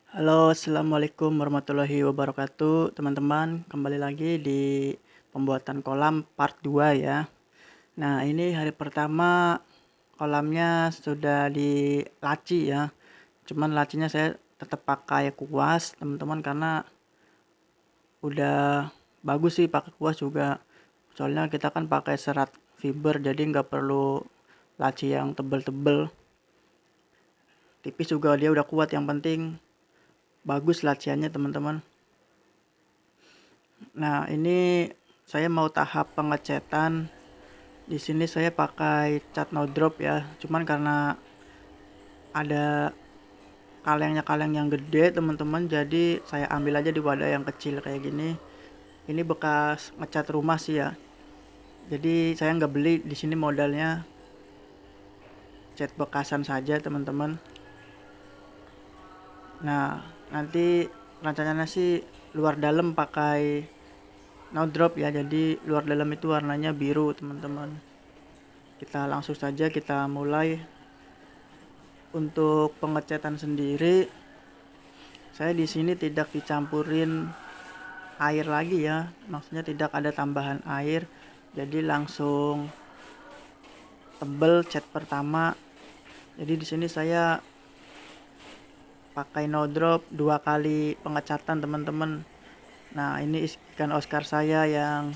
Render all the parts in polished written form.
Halo, assalamualaikum warahmatullahi wabarakatuh, teman-teman. Kembali lagi di pembuatan kolam part 2 ya. Nah, ini hari pertama kolamnya sudah dilaci ya. Cuman lacinya saya tetap pakai kuas, teman-teman, karena udah bagus sih pakai kuas juga. Soalnya kita kan pakai serat fiber, jadi nggak perlu laci yang tebel-tebel. Tipis juga dia udah kuat, yang penting bagus laciannya, teman-teman. Nah, ini saya mau tahap pengecetan. Di sini saya pakai cat no drop ya. Cuman karena ada kalengnya yang gede, teman-teman, jadi saya ambil aja di wadah yang kecil kayak gini. Ini bekas ngecat rumah sih ya. Jadi saya nggak beli di sini, modalnya cat bekasan saja, teman-teman. Nah, nanti rencananya sih luar dalam pakai no drop ya. Jadi luar dalam itu warnanya biru, teman-teman. Kita langsung saja kita mulai. Untuk pengecatan sendiri, saya di sini tidak dicampurin air lagi ya. Maksudnya tidak ada tambahan air. Jadi langsung tebel cat pertama. Jadi di sini saya pakai no drop 2 kali pengecatan, teman-teman. Nah, ini ikan Oscar saya yang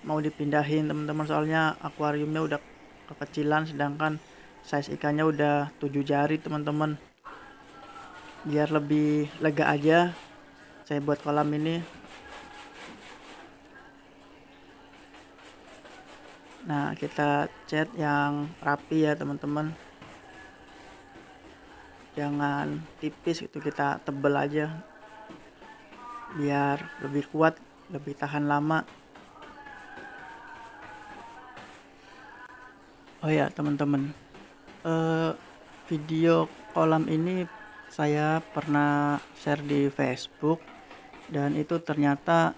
mau dipindahin, teman-teman, soalnya akuariumnya udah kekecilan, sedangkan size ikannya udah 7 jari, teman-teman. Biar lebih lega aja saya buat kolam ini. Nah, kita cat yang rapi ya, teman-teman. Jangan tipis gitu, kita tebel aja biar lebih kuat, lebih tahan lama. Oh ya, teman-teman, eh, video kolam ini saya pernah share di Facebook, dan itu ternyata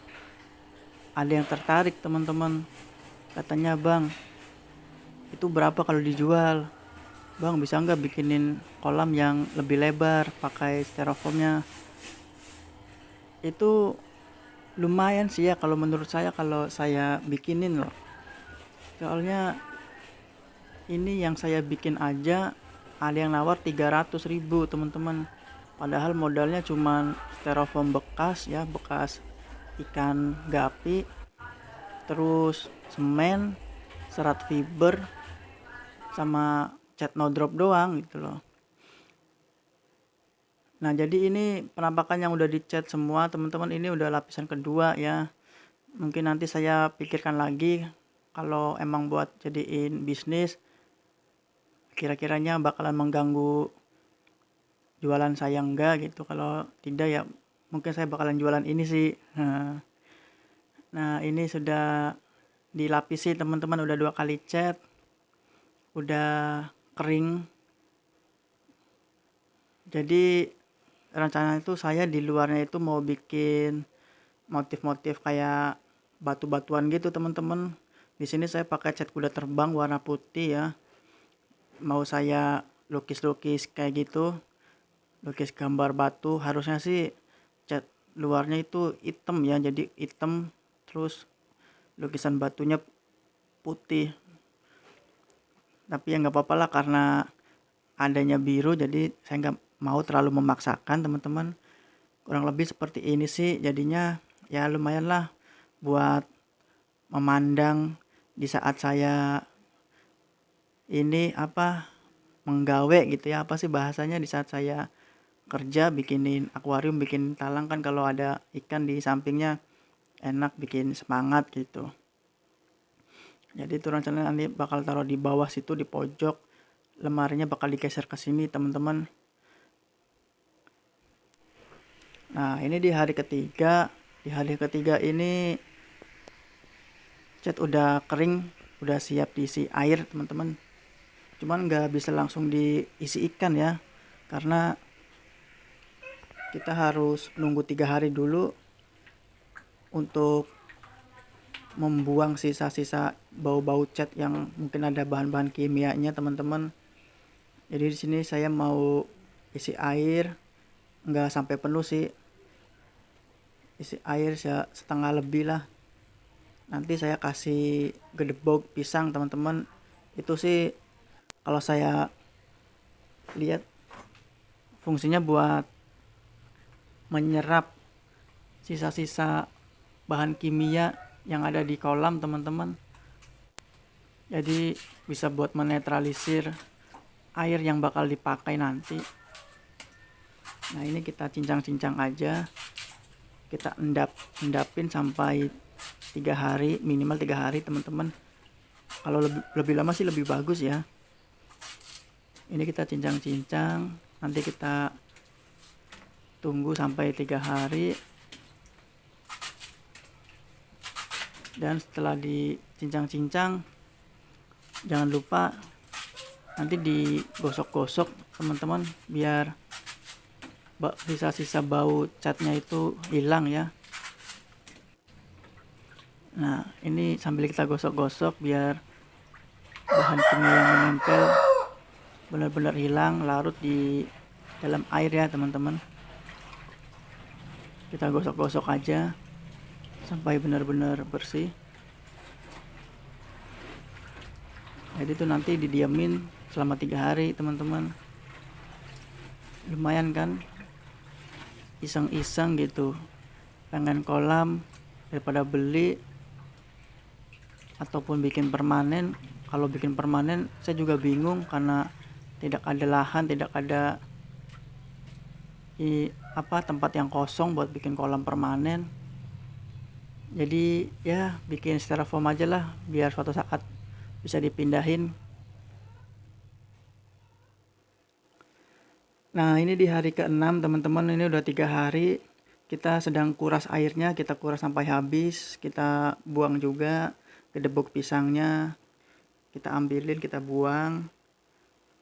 ada yang tertarik, teman-teman. Katanya, "Bang, itu berapa kalau dijual? Bang, bisa nggak bikinin kolam yang lebih lebar pakai styrofoamnya?" Itu lumayan sih ya kalau menurut saya, kalau saya bikinin loh. Soalnya ini yang saya bikin aja ada yang nawar 300.000, teman-teman. Padahal modalnya cuman styrofoam bekas ya, bekas ikan gapi, terus semen, serat fiber, sama cat no drop doang gitu loh. Nah, jadi ini penampakan yang udah dicat semua, teman-teman. Ini udah lapisan kedua ya. Mungkin nanti saya pikirkan lagi kalau emang buat jadiin bisnis, kira-kiranya bakalan mengganggu jualan saya enggak gitu. Kalau tidak ya mungkin saya bakalan jualan ini sih. Nah, ini sudah dilapisi, teman-teman, udah 2 kali cat, udah kering. Jadi rencana itu saya di luarnya itu mau bikin motif-motif kayak batu-batuan gitu, teman-teman. Di sini saya pakai cat kuda terbang warna putih ya. Mau saya lukis-lukis kayak gitu, lukis gambar batu. Harusnya sih cat luarnya itu hitam ya, jadi hitam, terus lukisan batunya putih. Tapi ya nggak apa-apa lah, karena adanya biru jadi saya nggak mau terlalu memaksakan, teman-teman. Kurang lebih seperti ini sih jadinya. Ya lumayan lah buat memandang di saat saya ini menggawe gitu ya, apa sih bahasanya, di saat saya kerja bikinin akuarium, bikin talang kan, kalau ada ikan di sampingnya enak, bikin semangat gitu. Jadi itu rencananya nanti bakal taruh di bawah situ, di pojok lemarinya bakal digeser ke sini, teman-teman. Nah, ini di hari ketiga. Di hari ketiga ini cat udah kering, udah siap diisi air, teman-teman. Cuman nggak bisa langsung diisi ikan ya, karena kita harus nunggu 3 hari dulu untuk membuang sisa-sisa bau-bau cat yang mungkin ada bahan-bahan kimianya, teman-teman. Jadi di sini saya mau isi air nggak sampai penuh sih, isi air setengah lebih lah. Nanti saya kasih gedebok pisang teman-teman. Itu sih kalau saya lihat fungsinya buat menyerap sisa-sisa bahan kimia yang ada di kolam teman-teman. Jadi bisa buat menetralisir air yang bakal dipakai nanti. Nah ini kita cincang-cincang aja, kita endapin sampai 3 hari, minimal 3 hari teman-teman. Kalau lebih lama sih lebih bagus ya. Ini kita cincang-cincang, nanti kita tunggu sampai 3 hari. Dan setelah dicincang-cincang, jangan lupa nanti digosok-gosok teman-teman, biar sisa-sisa bau catnya itu hilang ya. Nah ini sambil kita gosok-gosok biar bahan kimia yang menempel benar-benar hilang, larut di dalam air ya teman-teman. Kita gosok-gosok aja sampai benar-benar bersih. Jadi itu nanti didiamin selama 3 hari teman-teman. Lumayan kan, iseng-iseng gitu, pengen kolam daripada beli ataupun bikin permanen. Kalau bikin permanen saya juga bingung karena tidak ada lahan, tidak ada tempat yang kosong buat bikin kolam permanen. Jadi ya bikin styrofoam aja lah, biar suatu saat bisa dipindahin. Nah ini di hari ke-6 teman-teman, ini udah 3 hari kita sedang kuras airnya, kita kuras sampai habis, kita buang juga gedebok pisangnya, kita ambilin, kita buang.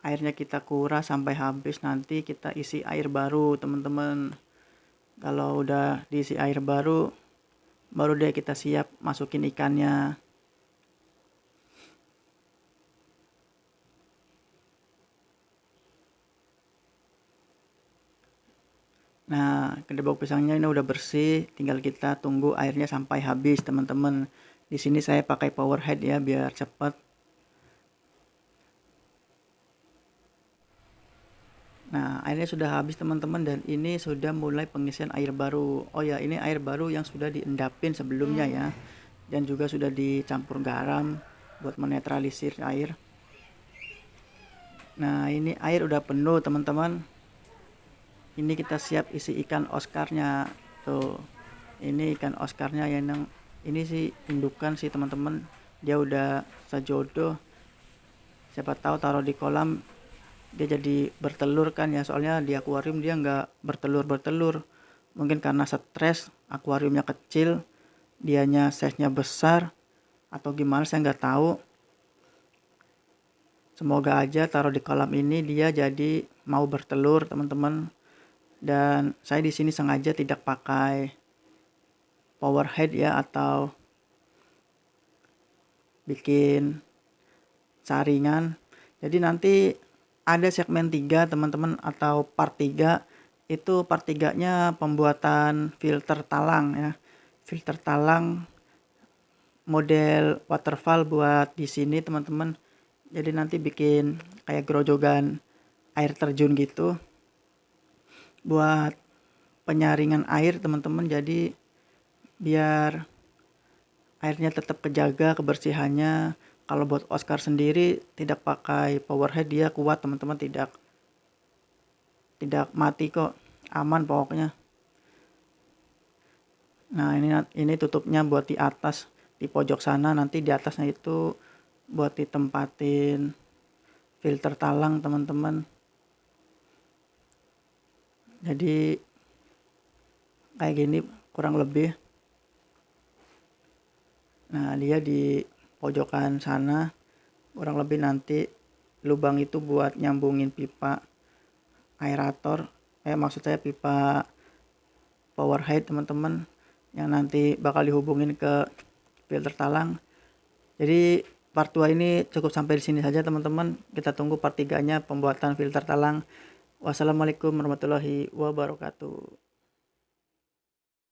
Airnya kita kuras sampai habis, nanti kita isi air baru teman-teman. Kalau udah diisi air baru deh kita siap masukin ikannya. Nah gedebok pisangnya ini udah bersih, tinggal kita tunggu airnya sampai habis teman-teman. Di sini saya pakai power head ya biar cepat. Nah airnya sudah habis teman-teman, dan ini sudah mulai pengisian air baru. Oh ya, ini air baru yang sudah diendapin sebelumnya ya, dan juga sudah dicampur garam buat menetralisir air. Nah ini air udah penuh teman-teman. Ini kita siap isi ikan Oscarnya tuh. Ini ikan Oscarnya yang ini sih indukan sih teman-teman, dia udah sejodoh. Siapa tahu taruh di kolam dia jadi bertelur kan ya, soalnya di akuarium dia nggak bertelur. Mungkin karena stres, akuariumnya kecil, dianya size-nya besar atau gimana saya nggak tahu. Semoga aja taruh di kolam ini dia jadi mau bertelur teman-teman. Dan saya di sini sengaja tidak pakai power head ya, atau bikin saringan. Jadi nanti ada segmen 3 teman-teman, atau part 3. Itu part 3-nya pembuatan filter talang ya. Filter talang model waterfall buat di sini teman-teman. Jadi nanti bikin kayak gerojokan air terjun gitu buat penyaringan air teman-teman. Jadi biar airnya tetap kejaga kebersihannya. Kalau buat Oscar sendiri tidak pakai power head, dia kuat teman-teman, tidak mati kok, aman pokoknya. Nah ini tutupnya buat di atas, di pojok sana. Nanti di atasnya itu buat ditempatin filter talang teman-teman. Jadi kayak gini kurang lebih. Nah dia di pojokan sana kurang lebih. Nanti lubang itu buat nyambungin pipa aerator, maksud saya pipa power head teman-teman, yang nanti bakal dihubungin ke filter talang. Jadi part 2 ini cukup sampai di sini saja teman-teman. Kita tunggu part 3-nya pembuatan filter talang. Wassalamualaikum warahmatullahi wabarakatuh.